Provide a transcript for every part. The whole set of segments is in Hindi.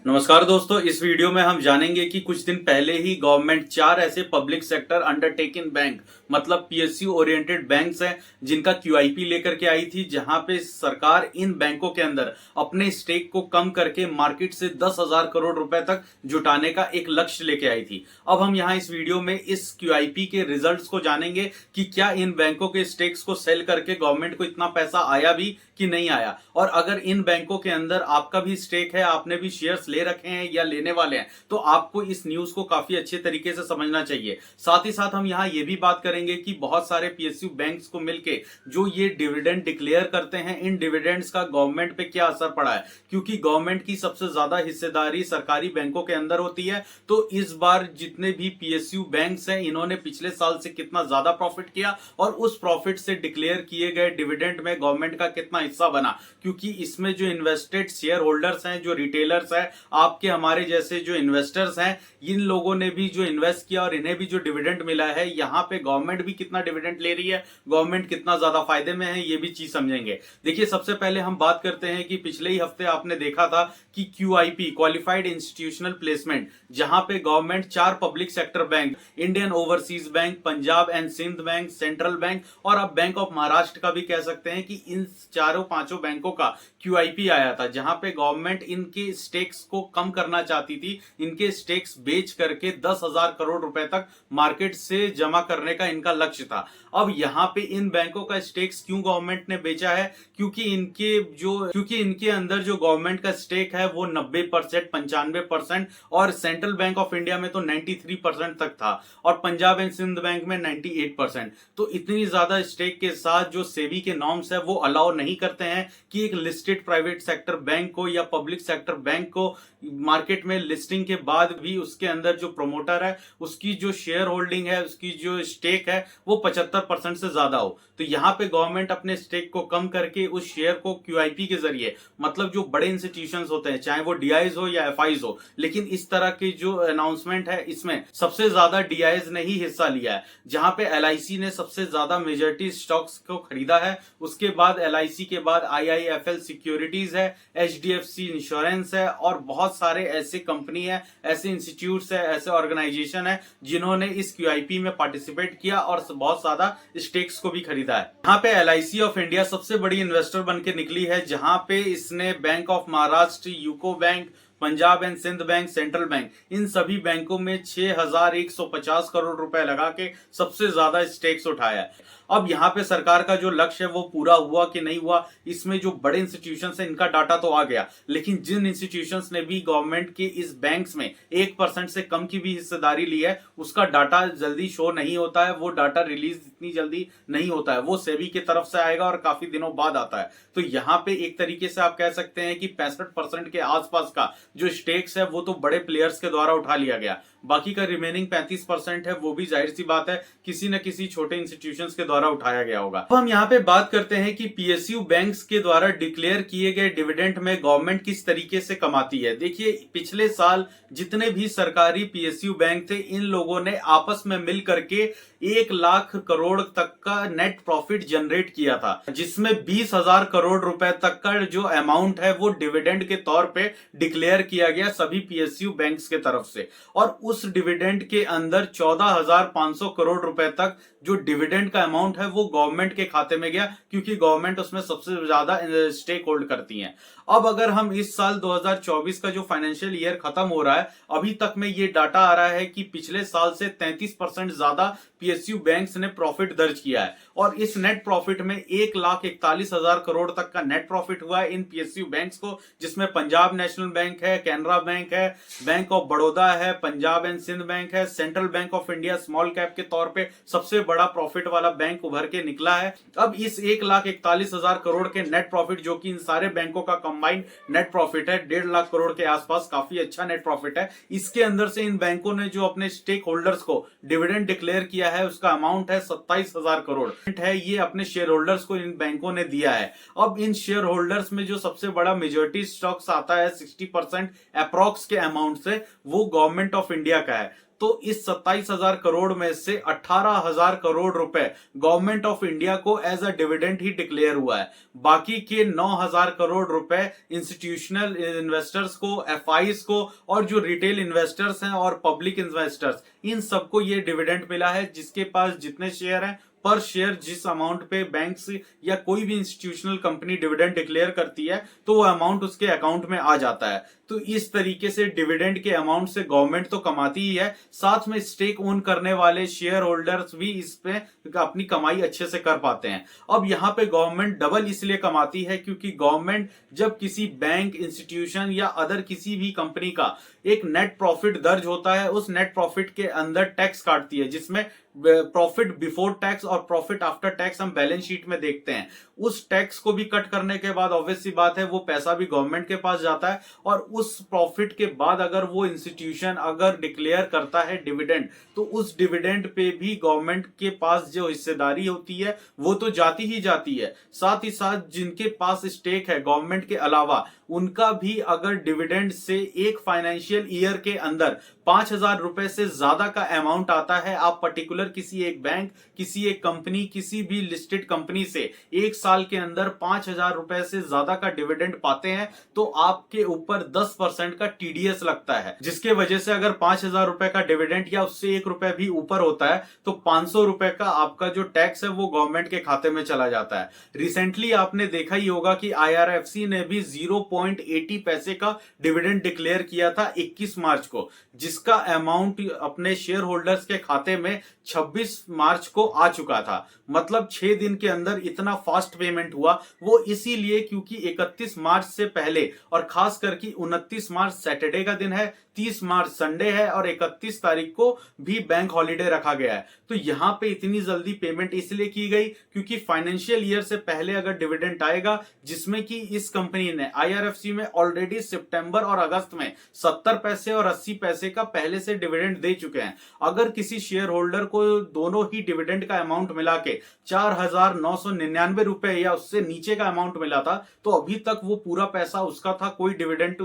नमस्कार दोस्तों, इस वीडियो में हम जानेंगे कि कुछ दिन पहले ही गवर्नमेंट चार ऐसे पब्लिक सेक्टर अंडरटेकिंग बैंक मतलब पीएसयू ओरिएंटेड बैंक्स हैं जिनका क्यूआईपी लेकर के आई थी, जहां पे सरकार इन बैंकों के अंदर अपने स्टेक को कम करके मार्केट से 10,000 करोड़ रुपए तक जुटाने का एक लक्ष्य लेके आई थी। अब हम यहां इस वीडियो में इस क्यूआईपी के रिजल्ट्स को जानेंगे कि क्या इन बैंकों के स्टेक्स को सेल करके गवर्नमेंट को इतना पैसा आया भी कि नहीं आया, और अगर इन बैंकों के अंदर आपका भी स्टेक है, आपने भी शेयर्स ले रखे हैं या लेने वाले हैं, तो आपको इस न्यूज को काफी अच्छे तरीके से समझना चाहिए। साथ ही साथ हम यहां ये भी बात करेंगे कि बहुत सारे पीएसयू बैंक्स को मिलके जो ये डिविडेंड डिक्लेयर करते हैं, इन डिविडेंड्स का गवर्नमेंट पे क्या असर पड़ा है, क्योंकि गवर्नमेंट की सबसे ज्यादा हिस्सेदारी सरकारी बैंकों के अंदर होती है। तो इस बार जितने भी पीएसयू बैंक्स हैं, इन्होंने पिछले साल से कितना ज्यादा प्रॉफिट किया और उस प्रॉफिट से डिक्लेयर किए गए डिविडेंड में गवर्नमेंट का कितना हिस्सा बना, क्योंकि इसमें जो इन्वेस्टेड शेयर होल्डर्स हैं, जो रिटेलर्स हैं, आपके हमारे जैसे जो इन्वेस्टर्स हैं, इन लोगों ने भी जो इन्वेस्ट किया और इन्हें भी जो डिविडेंड मिला है, यहां पे गवर्नमेंट भी कितना डिविडेंड ले रही है, गवर्नमेंट कितना ज्यादा फायदे में है, ये भी चीज समझेंगे। देखिए, सबसे पहले हम बात करते हैं कि पिछले ही हफ्ते आपने देखा था कि क्यूआईपी क्वालिफाइड इंस्टीट्यूशनल प्लेसमेंट, जहां पे गवर्नमेंट चार public sector bank, Indian overseas bank, Punjab and Sind bank, central bank और अब बैंक ऑफ महाराष्ट्र का भी कह सकते हैं कि इन चारों पांचों बैंकों का क्यूआईपी आया था, जहां पे गवर्नमेंट इनके स्टेक्स को कम करना चाहती थी। इनके स्टेक्स बेच करके 10,000 करोड़ रुपए तक मार्केट से जमा करने का इनका लक्ष्य था। अब यहां पे इन बैंकों का स्टेक्स क्यों गवर्नमेंट ने बेचा है, क्योंकि इनके अंदर जो गवर्नमेंट का स्टेक है वो 90%, 95% और सेंट्रल बैंक ऑफ इंडिया में तो 93% तक था और पंजाब एंड सिंध बैंक में 98%। तो इतनी ज्यादा स्टेक के साथ जो सेबी के नॉर्म्स है वो अलाउ नहीं करते हैं कि एक लिस्टेड प्राइवेट सेक्टर बैंक को या पब्लिक सेक्टर बैंक को मार्केट में लिस्टिंग के बाद भी उसके अंदर जो प्रोमोटर है, उसकी जो शेयर होल्डिंग है, उसकी जो स्टेक है वो 75% से ज्यादा हो। तो यहाँ पे गवर्नमेंट अपने स्टेक को कम करके उस शेयर को क्यूआईपी के जरिए, मतलब जो बड़े इंस्टीट्यूशंस होते हैं, चाहे वो डीआईज हो या एफआईज हो, लेकिन इस तरह की जो अनाउंसमेंट है इसमें सबसे ज्यादा डीआईज ने ही हिस्सा लिया है, जहां पे एलआईसी ने सबसे ज्यादा मेजॉरिटी स्टॉक्स को खरीदा है। उसके बाद एलआईसी के बाद आईआईएफएल सिक्योरिटीज है, एचडीएफसी इंश्योरेंस है और बहुत सारे ऐसे कंपनी है, ऐसे इंस्टीट्यूट्स है, ऐसे ऑर्गेनाइजेशन है जिन्होंने इस क्यूआईपी में पार्टिसिपेट किया और बहुत ज्यादा स्टेक्स को भी खरीदा है। यहाँ पे एलआईसी ऑफ इंडिया सबसे बड़ी इन्वेस्टर बन के निकली है, जहां पे इसने Bank of Maharashtra, UCO Bank, Punjab and Sind bank, central Bank, इन सभी बैंकों में 6,150 करोड़ रुपए लगा के सबसे ज्यादा स्टेक्स उठाया है। अब यहाँ पे सरकार का जो लक्ष्य है वो पूरा हुआ कि नहीं हुआ, इसमें जो बड़े इंस्टीट्यूशंस हैं इनका डाटा तो आ गया, लेकिन जिन इंस्टीट्यूशंस ने भी गवर्नमेंट के इस बैंक्स में 1% से कम की भी हिस्सेदारी ली है, उसका डाटा जल्दी शो नहीं होता है। वो डाटा रिलीज इतनी जल्दी नहीं होता है, वो सेबी की तरफ से आएगा और काफी दिनों बाद आता है। तो यहाँ पे एक तरीके से आप कह सकते हैं कि 65% के आसपास का जो स्टेक्स है वो तो बड़े प्लेयर्स के द्वारा उठा लिया गया। बाकी का रिमेनिंग 35% है वो भी जाहिर सी बात है किसी न किसी छोटे इंस्टीट्यूशंस के द्वारा उठाया गया होगा। अब हम यहाँ पे बात करते हैं कि पीएसयू बैंक्स के द्वारा डिक्लेयर किए गए डिविडेंड में गवर्नमेंट किस तरीके से कमाती है। देखिए, पिछले साल जितने भी सरकारी पीएसयू बैंक थे, इन लोगों ने आपस में मिल करके 1 लाख करोड़ तक का नेट प्रॉफिट जनरेट किया था, जिसमें 20,000 करोड़ रुपए तक का जो अमाउंट है वो डिविडेंड के तौर पे डिक्लेयर किया गया सभी पीएसयू बैंक्स के तरफ से। और उस डिविडेंड के अंदर 14,500 करोड़ रुपए तक जो डिविडेंड का अमाउंट है वो गवर्नमेंट के खाते में गया, क्योंकि गवर्नमेंट उसमें सबसे ज्यादा स्टेक होल्ड करती है। अब अगर हम इस साल 2024 का जो फाइनेंशियल ईयर खत्म हो रहा है, अभी तक में ये डाटा आ रहा है कि पिछले साल से 33% ज्यादा पीएसयू बैंक्स ने प्रॉफिट दर्ज किया है और इस नेट प्रॉफिट में 1,41,000 करोड़ तक का नेट प्रॉफिट हुआ है इन पीएसयू बैंक्स को, जिसमें पंजाब नेशनल बैंक है, कैनरा बैंक है, बैंक ऑफ बड़ौदा है, पंजाब एंड सिंध बैंक है, central bank of India small cap के तौर पे सबसे बड़ा प्रॉफिट वाला बैंक उभर के निकला है। अब इस 1,41,000 करोड़ के नेट प्रॉफिट, जो कि इन सारे बैंकों का कंबाइंड नेट प्रॉफिट है 1.5 लाख करोड़ के आसपास, काफी अच्छा नेट प्रॉफिट है। इसके अंदर से इन बैंकों ने जो अपने स्टेक होल्डर्स को डिविडेंड डिक्लेयर किया है उसका अमाउंट है 27,000 करोड़ है, ये अपने शेयर होल्डर्स को इन बैंकों ने दिया है। अब इन शेयर होल्डर्स में जो सबसे बड़ा मेजॉरिटी स्टॉक्स आता है 60% अप्रॉक्स के अमाउंट से, वो गवर्नमेंट ऑफ इंडिया का है। तो इस 27,000 करोड़ में से 18,000 करोड़ रुपए गवर्नमेंट ऑफ इंडिया को एज अ डिविडेंड ही डिक्लेयर हुआ है। बाकी के 9,000 करोड़ रुपए इंस्टीट्यूशनल इन्वेस्टर्स को, एफआईज को और जो रिटेल इन्वेस्टर्स हैं और पब्लिक इन्वेस्टर्स, इन सबको ये डिविडेंड मिला है। जिसके पास जितने शेयर हैं, पर शेयर जिस अमाउंट पे बैंक्स या कोई भी इंस्टीट्यूशनल कंपनी डिविडेंड डिक्लेयर करती है तो वो अमाउंट उसके अकाउंट में आ जाता है। तो इस तरीके से डिविडेंड के अमाउंट से गवर्नमेंट तो कमाती ही है, साथ में स्टेक ओन करने वाले शेयर होल्डर्स भी इस पे अपनी कमाई अच्छे से कर पाते हैं। अब यहाँ पे गवर्नमेंट डबल इसलिए कमाती है क्योंकि गवर्नमेंट जब किसी बैंक, इंस्टीट्यूशन या अदर किसी भी कंपनी का एक नेट प्रॉफिट दर्ज होता है, उस नेट प्रॉफिट के अंदर टैक्स काटती है, जिसमें प्रॉफिट बिफोर टैक्स और प्रॉफिट आफ्टर टैक्स हम बैलेंस शीट में देखते हैं। उस टैक्स को भी कट करने के बाद ऑब्वियस सी बात है वो पैसा भी गवर्नमेंट के पास जाता है, और उस प्रॉफिट के बाद अगर वो इंस्टीट्यूशन अगर डिक्लेयर करता है डिविडेंड, तो उस डिविडेंड पे भी गवर्नमेंट के पास जो हिस्सेदारी होती है वो तो जाती ही जाती है। साथ ही साथ जिनके पास स्टेक है गवर्नमेंट के अलावा, उनका भी अगर डिविडेंड से एक फाइनेंशियल ईयर के अंदर 5,000 रुपए से ज्यादा का अमाउंट आता है, आप पर्टिकुलर किसी एक बैंक, किसी एक कंपनी, किसी भी लिस्टेड कंपनी से एक साल के अंदर 5,000 रुपए से ज्यादा का डिविडेंड पाते हैं, तो आपके ऊपर 10% का टीडीएस लगता है। जिसके वजह से अगर 5,000 रुपए का डिविडेंड या उससे 1 रुपए भी ऊपर होता है तो 500 रुपए का आपका जो टैक्स है वो गवर्नमेंट के खाते में चला जाता है। रिसेंटली आपने देखा ही होगा कि आईआरएफसी ने भी 0.80 पैसे का डिविडेंड डिक्लेयर किया था 21 मार्च को, जिसका अमाउंट अपने शेयर होल्डर्स के खाते में 26 मार्च को आ चुका था। मतलब 6 दिन के अंदर इतना फास्ट पेमेंट हुआ, वो इसीलिए क्योंकि 31 मार्च से पहले, और खास करके 29 मार्च सैटरडे का दिन है, 30 मार्च संडे है और 31 तारीख को भी बैंक हॉलिडे रखा गया है। तो यहां पे इतनी जल्दी पेमेंट इसलिए की गई क्योंकि फाइनेंशियल ईयर से पहले अगर डिविडेंड आएगा, जिसमें कि इस कंपनी ने आईआरएफसी में ऑलरेडी सितंबर और अगस्त में 70 पैसे और 80 पैसे का पहले से डिविडेंड दे चुके हैं। अगर किसी शेयर होल्डर को दोनों ही डिविडेंड का अमाउंट मिला के 4,999 रुपए या उससे नीचे का अमाउंट मिला था, तो अभी तक वो पूरा पैसा उसका था, कोई डिविडेंड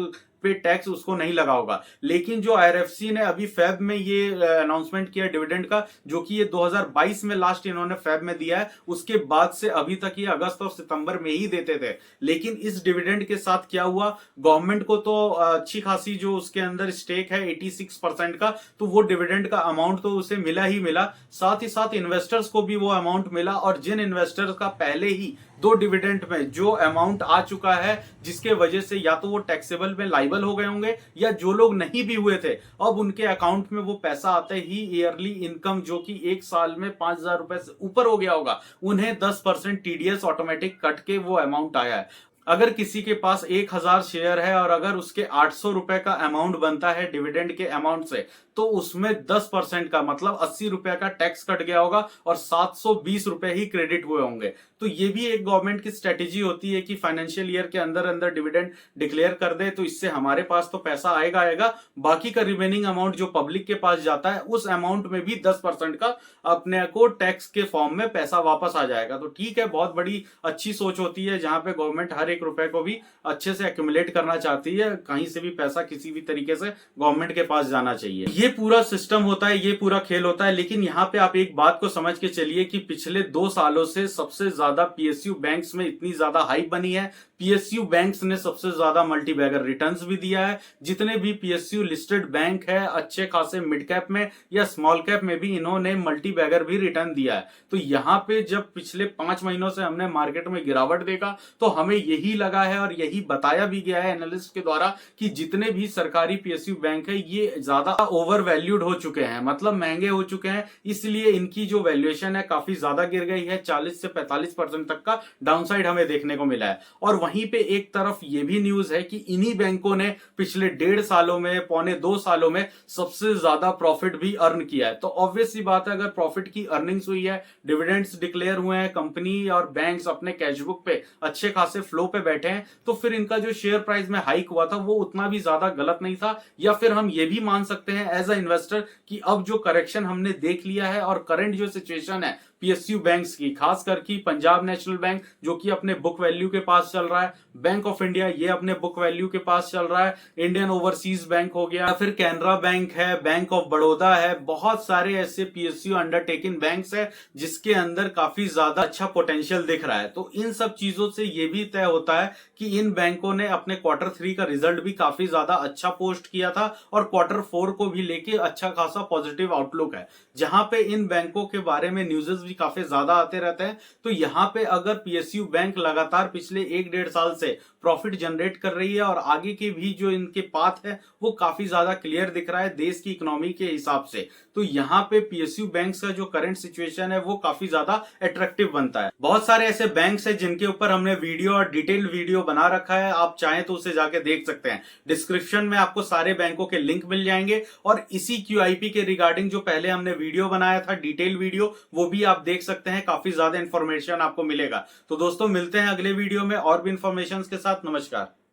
पे टैक्स उसको नहीं लगा होगा। लेकिन जो आईआरएफसी ने अभी फेब में ये अनाउंसमेंट किया डिविडेंड का, जो कि ये 2022 में लास्ट इन्होंने फेब में दिया है, उसके बाद से अभी तक ये अगस्त और सितंबर में ही देते थे। लेकिन इस डिविडेंड के साथ क्या हुआ, गवर्नमेंट को तो अच्छी खासी जो उसके अंदर स्टेक है 86% का, तो वो डिविडेंड का अमाउंट तो उसे मिला ही मिला, साथ ही साथ इन्वेस्टर्स को भी वो अमाउंट मिला। और जिन इन्वेस्टर्स का पहले ही 2 डिविडेंड में जो अमाउंट आ चुका है, जिसके वजह से या तो वो टैक्सेबल में लाइबल हो गए होंगे, या जो लोग नहीं भी हुए थे अब उनके अकाउंट में वो पैसा आते ही ईयरली इनकम जो कि एक साल में 5,000 रुपए से ऊपर हो गया होगा, उन्हें 10% टीडीएस ऑटोमेटिक कट के वो अमाउंट आया है। अगर किसी के पास 1,000 शेयर है और अगर उसके 800 रुपए का अमाउंट बनता है डिविडेंड के अमाउंट से, तो उसमें 10% का मतलब 80 रुपए का टैक्स कट गया होगा और 720 रुपए ही क्रेडिट हुए होंगे। तो ये भी एक गवर्नमेंट की स्ट्रेटेजी होती है कि फाइनेंशियल ईयर के अंदर अंदर डिविडेंड डिक्लेयर कर दे, तो इससे हमारे पास तो पैसा आएगा, बाकी का रिमेनिंग अमाउंट जो पब्लिक के पास जाता है उस अमाउंट में भी 10% का अपने को टैक्स के फॉर्म में पैसा वापस आ जाएगा। तो ठीक है, बहुत बड़ी अच्छी सोच होती है जहां पे गवर्नमेंट हर एक रुपए को भी अच्छे से एक्यूमुलेट करना चाहती है, कहीं से भी पैसा किसी भी तरीके से गवर्नमेंट के पास जाना चाहिए। ये पूरा सिस्टम होता है, ये पूरा खेल होता है। लेकिन यहाँ पे आप एक बात को समझ के चलिए कि पिछले 2 सालों से सबसे ज्यादा पीएसयू बैंक्स में इतनी ज्यादा हाइप बनी है, पीएसयू बैंक्स ने सबसे ज्यादा मल्टी बैगर रिटर्न्स भी दिया है। जितने भी पीएसयू लिस्टेड बैंक है अच्छे खासे मिड कैप में या स्मॉल कैप में भी इन्होंने मल्टी बैगर भी रिटर्न दिया है। तो यहाँ पे जब पिछले 5 महीनों से हमने मार्केट में गिरावट देखा तो हमें यही लगा है और यही बताया भी गया है एनालिस्ट के द्वारा कि जितने भी सरकारी पीएसयू बैंक है ये ज्यादा ओवर वैल्यूड हो चुके हैं, मतलब महंगे हो चुके हैं, इसलिए इनकी जो वैल्यूएशन है काफी ज्यादा गिर गई है। 40 से 45% तक का डाउनसाइड हमें देखने को मिला है। और वहीं पे एक तरफ ये भी न्यूज है कि इन्हीं बैंकों ने पिछले 1.5 सालों में, पौने 2 सालों में सबसे ज्यादा प्रॉफिट भी अर्न किया है। तो ऑब्वियस सी बात है, अगर प्रॉफिट की अर्निंग्स हुई है, डिविडेंड्स डिक्लेयर हुए हैं, कंपनी और बैंक्स अपने कैशबुक पे अच्छे खासे फ्लो पे बैठे हैं, तो फिर इनका जो शेयर प्राइस में हाइक हुआ था वो उतना भी ज्यादा गलत नहीं था। या फिर हम ये भी मान सकते हैं एज अ इन्वेस्टर कि अब जो करेक्शन हमने देख लिया है और करंट जो सिचुएशन है पीएसयू बैंक्स की, खासकर की पंजाब नेशनल बैंक जो कि अपने बुक वैल्यू के पास चल रहा है, बैंक ऑफ इंडिया ये अपने बुक वैल्यू के पास चल रहा है, इंडियन ओवरसीज बैंक हो गया, फिर कैनरा बैंक है, बैंक ऑफ बड़ौदा है, बहुत सारे ऐसे पीएसयू अंडरटेकिंग बैंक्स है जिसके अंदर काफी ज्यादा अच्छा पोटेंशियल दिख रहा है। तो इन सब चीजों से ये भी तय होता है कि इन बैंकों ने अपने Q3 का रिजल्ट भी काफी ज्यादा अच्छा पोस्ट किया था और Q4 को भी लेके अच्छा खासा पॉजिटिव आउटलुक है, जहां पे इन बैंकों के बारे में न्यूज़ेस भी काफी ज्यादा आते रहते हैं। तो यहाँ पे अगर पीएसयू बैंक लगातार पिछले 1-1.5 साल से प्रॉफिट जनरेट कर रही है और आगे के भी जो इनके पाथ है वो काफी ज्यादा क्लियर दिख रहा है देश की इकोनॉमी के हिसाब से, तो यहाँ पे पीएसयू बैंक्स का जो करंट सिचुएशन है वो काफी ज्यादा अट्रैक्टिव बनता है। बहुत सारे ऐसे बैंक्स हैं जिनके ऊपर हमने वीडियो और डिटेल वीडियो बना रखा है, आप चाहें तो उसे जाके देख सकते हैं। डिस्क्रिप्शन में आपको सारे बैंकों के लिंक मिल जाएंगे और इसी क्यूआईपी के रिगार्डिंग जो पहले हमने वीडियो बनाया था डिटेल वीडियो, वो भी आप देख सकते हैं, काफी ज्यादा इंफॉर्मेशन आपको मिलेगा। तो दोस्तों मिलते हैं अगले वीडियो में और भी इंफॉर्मेशन के साथ। नमस्कार।